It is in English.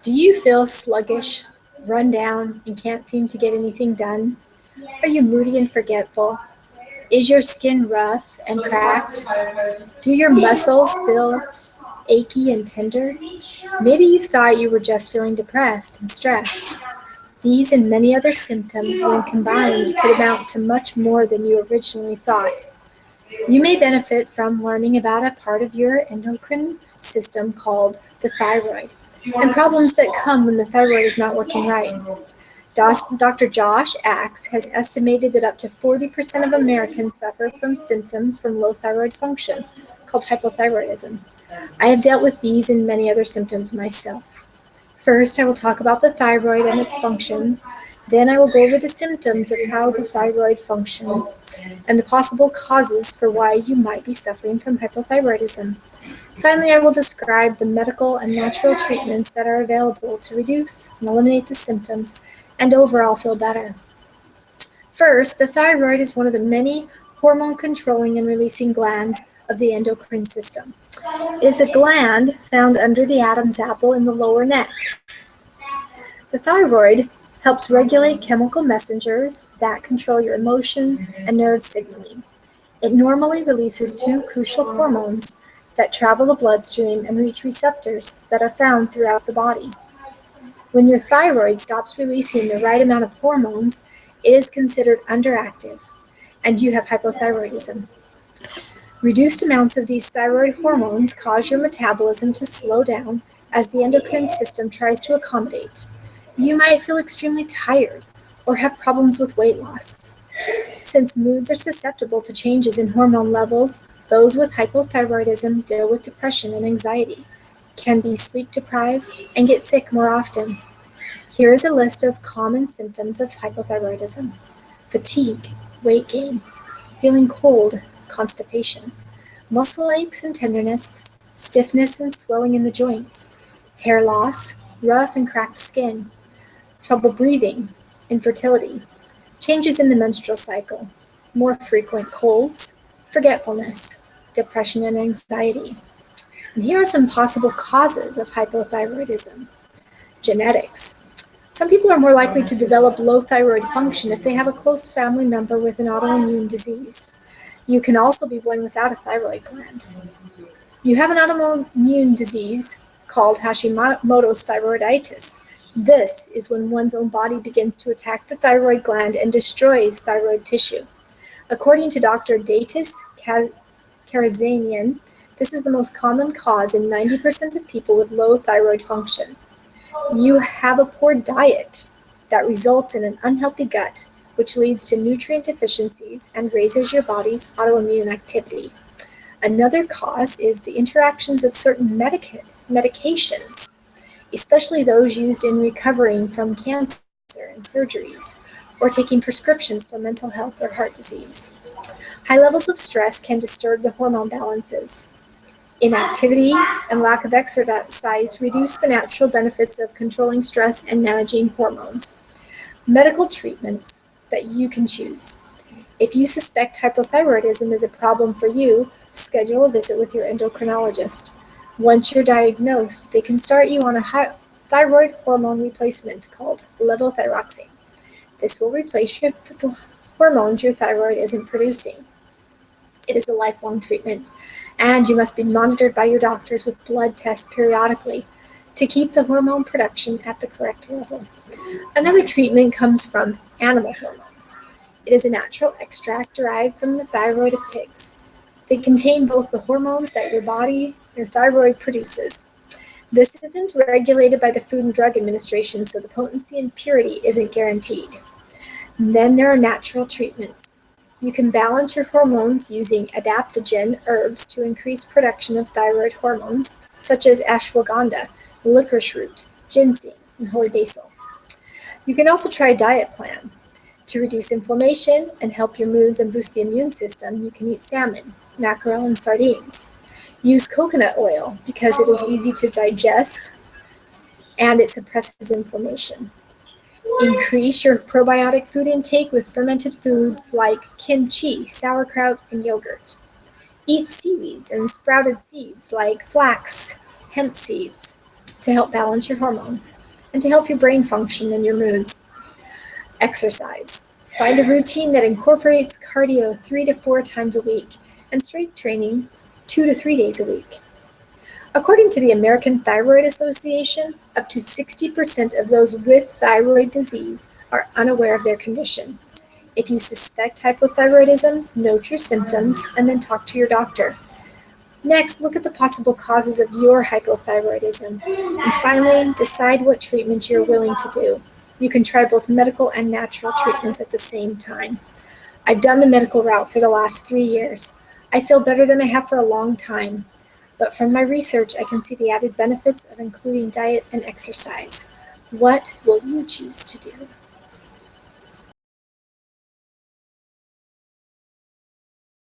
Do you feel sluggish, run down, and can't seem to get anything done? Are you moody and forgetful? Is your skin rough and cracked? Do your muscles feel achy and tender? Maybe you thought you were just feeling depressed and stressed. These and many other symptoms, when combined, could amount to much more than you originally thought. You may benefit from learning about a part of your endocrine system called the thyroid and problems that come when the thyroid is not working right. Dr. Josh Axe has estimated that up to 40% of Americans suffer from symptoms from low thyroid function, called hypothyroidism. I have dealt with these and many other symptoms myself. First, I will talk about the thyroid and its functions. Then I will go over the symptoms of how the thyroid functions and the possible causes for why you might be suffering from hypothyroidism. Finally, I will describe the medical and natural treatments that are available to reduce and eliminate the symptoms and overall feel better. First, the thyroid is one of the many hormone controlling and releasing glands of the endocrine system. It is a gland found under the Adam's apple in the lower neck. The thyroid helps regulate chemical messengers that control your emotions and nerve signaling. It normally releases two crucial hormones that travel the bloodstream and reach receptors that are found throughout the body. When your thyroid stops releasing the right amount of hormones, it is considered underactive, and you have hypothyroidism. Reduced amounts of these thyroid hormones cause your metabolism to slow down as the endocrine system tries to accommodate. You might feel extremely tired or have problems with weight loss. Since moods are susceptible to changes in hormone levels, those with hypothyroidism deal with depression and anxiety, can be sleep deprived, and get sick more often. Here is a list of common symptoms of hypothyroidism: fatigue, weight gain, feeling cold, constipation, muscle aches and tenderness, stiffness and swelling in the joints, hair loss, rough and cracked skin, trouble breathing, infertility, changes in the menstrual cycle, more frequent colds, forgetfulness, depression and anxiety. And here are some possible causes of hypothyroidism. Genetics. Some people are more likely to develop low thyroid function if they have a close family member with an autoimmune disease. You can also be born without a thyroid gland. You have an autoimmune disease called Hashimoto's thyroiditis. This is when one's own body begins to attack the thyroid gland and destroys thyroid tissue. According to Dr. Datis Karazanian, this is the most common cause in 90% of people with low thyroid function. You have a poor diet that results in an unhealthy gut, which leads to nutrient deficiencies and raises your body's autoimmune activity. Another cause is the interactions of certain medications, especially those used in recovering from cancer and surgeries, or taking prescriptions for mental health or heart disease. High levels of stress can disturb the hormone balances. Inactivity and lack of exercise reduce the natural benefits of controlling stress and managing hormones. Medical treatments that you can choose. If you suspect hypothyroidism is a problem for you, schedule a visit with your endocrinologist. Once you're diagnosed, they can start you on a thyroid hormone replacement called levothyroxine. This will replace the hormones your thyroid isn't producing. It is a lifelong treatment, and you must be monitored by your doctors with blood tests periodically to keep the hormone production at the correct level. Another treatment comes from animal hormones. It is a natural extract derived from the thyroid of pigs. They contain both the hormones that your thyroid produces. This isn't regulated by the Food and Drug Administration, so the potency and purity isn't guaranteed. And then there are natural treatments. You can balance your hormones using adaptogen herbs to increase production of thyroid hormones, such as ashwagandha, licorice root, ginseng, and holy basil. You can also try a diet plan. To reduce inflammation and help your moods and boost the immune system, you can eat salmon, mackerel, and sardines. Use coconut oil because it is easy to digest and it suppresses inflammation. Increase your probiotic food intake with fermented foods like kimchi, sauerkraut, and yogurt. Eat seaweeds and sprouted seeds like flax, hemp seeds to help balance your hormones and to help your brain function and your moods. Exercise. Find a routine that incorporates cardio 3 to 4 times a week and strength training 2 to 3 days a week. According to the American Thyroid Association, up to 60% of those with thyroid disease are unaware of their condition. If you suspect hypothyroidism, note your symptoms and then talk to your doctor. Next, look at the possible causes of your hypothyroidism. And finally, decide what treatment you're willing to do. You can try both medical and natural treatments at the same time. I've done the medical route for the last 3 years. I feel better than I have for a long time. But from my research, I can see the added benefits of including diet and exercise. What will you choose to do?